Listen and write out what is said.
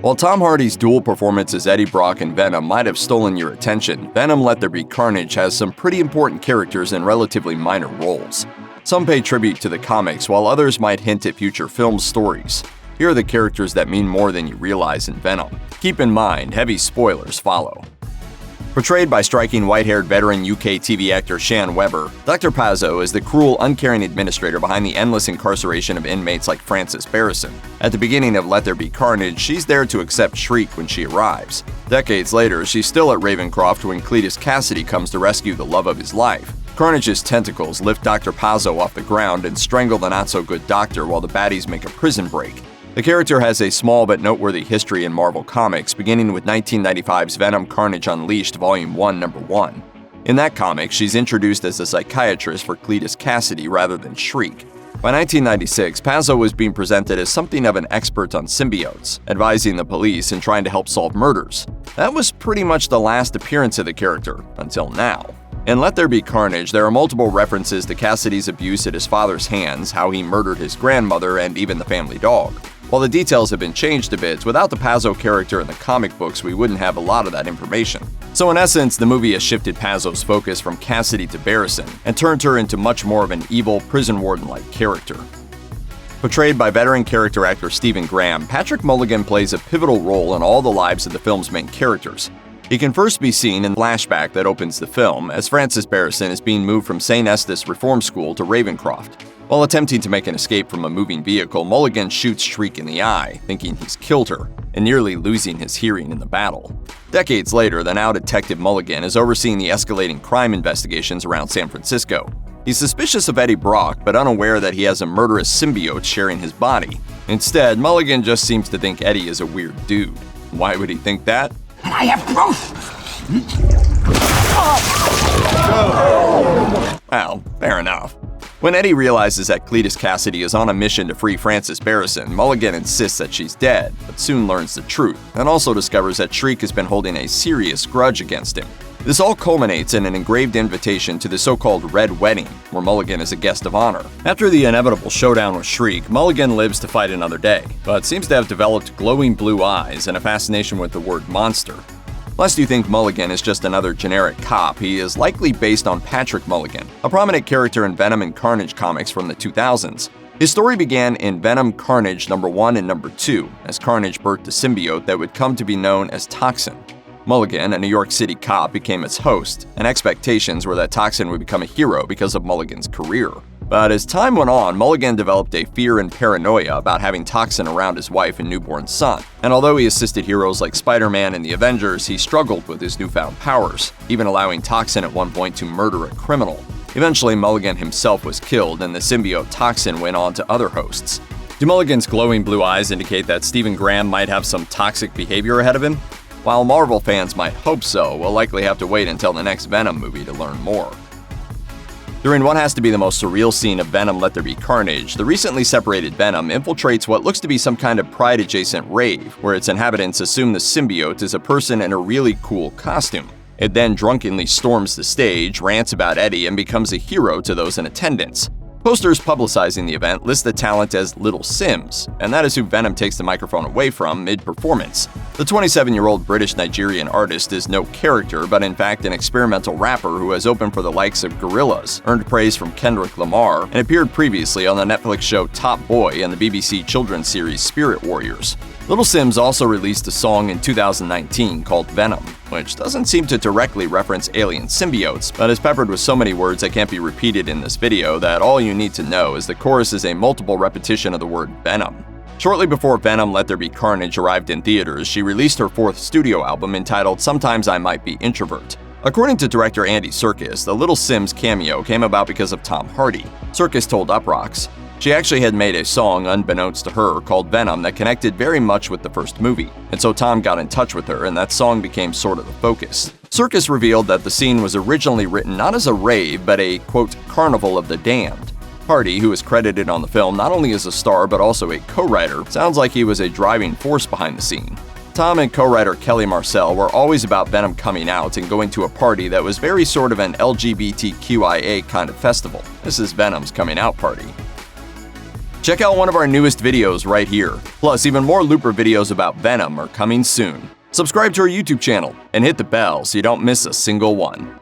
While Tom Hardy's dual performance as Eddie Brock in Venom might have stolen your attention, Venom: Let There Be Carnage has some pretty important characters in relatively minor roles. Some pay tribute to the comics, while others might hint at future film stories. Here are the characters that mean more than you realize in Venom. Keep in mind, heavy spoilers follow. Portrayed by striking white-haired veteran UK TV actor Shan Weber, Dr. Pazzo is the cruel, uncaring administrator behind the endless incarceration of inmates like Frances Barrison. At the beginning of Let There Be Carnage, she's there to accept Shriek when she arrives. Decades later, she's still at Ravencroft when Cletus Kasady comes to rescue the love of his life. Carnage's tentacles lift Dr. Pazzo off the ground and strangle the not-so-good doctor while the baddies make a prison break. The character has a small but noteworthy history in Marvel Comics, beginning with 1995's Venom: Carnage Unleashed Volume 1, Number 1. In that comic, she's introduced as a psychiatrist for Cletus Kasady rather than Shriek. By 1996, Pazzo was being presented as something of an expert on symbiotes, advising the police and trying to help solve murders. That was pretty much the last appearance of the character, until now. In Let There Be Carnage, there are multiple references to Kasady's abuse at his father's hands, how he murdered his grandmother, and even the family dog. While the details have been changed a bit, without the Pazzo character in the comic books, we wouldn't have a lot of that information. So in essence, the movie has shifted Pazzo's focus from Kasady to Barrison, and turned her into much more of an evil, prison warden-like character. Portrayed by veteran character actor Stephen Graham, Patrick Mulligan plays a pivotal role in all the lives of the film's main characters. He can first be seen in the flashback that opens the film, as Frances Barrison is being moved from St. Estes Reform School to Ravencroft. While attempting to make an escape from a moving vehicle, Mulligan shoots Shriek in the eye, thinking he's killed her, and nearly losing his hearing in the battle. Decades later, the now Detective Mulligan is overseeing the escalating crime investigations around San Francisco. He's suspicious of Eddie Brock, but unaware that he has a murderous symbiote sharing his body. Instead, Mulligan just seems to think Eddie is a weird dude. Why would he think that? I have proof! Well, fair enough. When Eddie realizes that Cletus Kasady is on a mission to free Frances Barrison, Mulligan insists that she's dead, but soon learns the truth, and also discovers that Shriek has been holding a serious grudge against him. This all culminates in an engraved invitation to the so-called Red Wedding, where Mulligan is a guest of honor. After the inevitable showdown with Shriek, Mulligan lives to fight another day, but seems to have developed glowing blue eyes and a fascination with the word monster. Lest you think Mulligan is just another generic cop, he is likely based on Patrick Mulligan, a prominent character in Venom and Carnage comics from the 2000s. His story began in Venom: Carnage Number 1 and Number 2, as Carnage birthed a symbiote that would come to be known as Toxin. Mulligan, a New York City cop, became its host, and expectations were that Toxin would become a hero because of Mulligan's career. But as time went on, Mulligan developed a fear and paranoia about having Toxin around his wife and newborn son. And although he assisted heroes like Spider-Man and the Avengers, he struggled with his newfound powers, even allowing Toxin at one point to murder a criminal. Eventually, Mulligan himself was killed, and the symbiote Toxin went on to other hosts. Do Mulligan's glowing blue eyes indicate that Stephen Graham might have some toxic behavior ahead of him? While Marvel fans might hope so, we'll likely have to wait until the next Venom movie to learn more. During what has to be the most surreal scene of Venom: Let There Be Carnage, the recently separated Venom infiltrates what looks to be some kind of Pride-adjacent rave, where its inhabitants assume the symbiote is a person in a really cool costume. It then drunkenly storms the stage, rants about Eddie, and becomes a hero to those in attendance. Posters publicizing the event list the talent as Little Simz, and that is who Venom takes the microphone away from mid-performance. The 27-year-old British-Nigerian artist is no character, but in fact an experimental rapper who has opened for the likes of Gorillaz, earned praise from Kendrick Lamar, and appeared previously on the Netflix show Top Boy and the BBC children's series Spirit Warriors. Little Simz also released a song in 2019 called Venom, which doesn't seem to directly reference alien symbiotes, but is peppered with so many words that can't be repeated in this video that all you need to know is the chorus is a multiple repetition of the word Venom. Shortly before Venom: Let There Be Carnage arrived in theaters, she released her fourth studio album entitled Sometimes I Might Be Introvert. According to director Andy Serkis, the Little Simz cameo came about because of Tom Hardy. Serkis told Uproxx, she actually had made a song, unbeknownst to her, called Venom that connected very much with the first movie, and so Tom got in touch with her and that song became sort of the focus. Serkis revealed that the scene was originally written not as a rave, but a, quote, carnival of the damned. Hardy, who is credited on the film not only as a star but also a co-writer, sounds like he was a driving force behind the scene. Tom and co-writer Kelly Marcel were always about Venom coming out and going to a party that was very sort of an LGBTQIA kind of festival. This is Venom's coming out party. Check out one of our newest videos right here. Plus, even more Looper videos about Venom are coming soon. Subscribe to our YouTube channel and hit the bell so you don't miss a single one.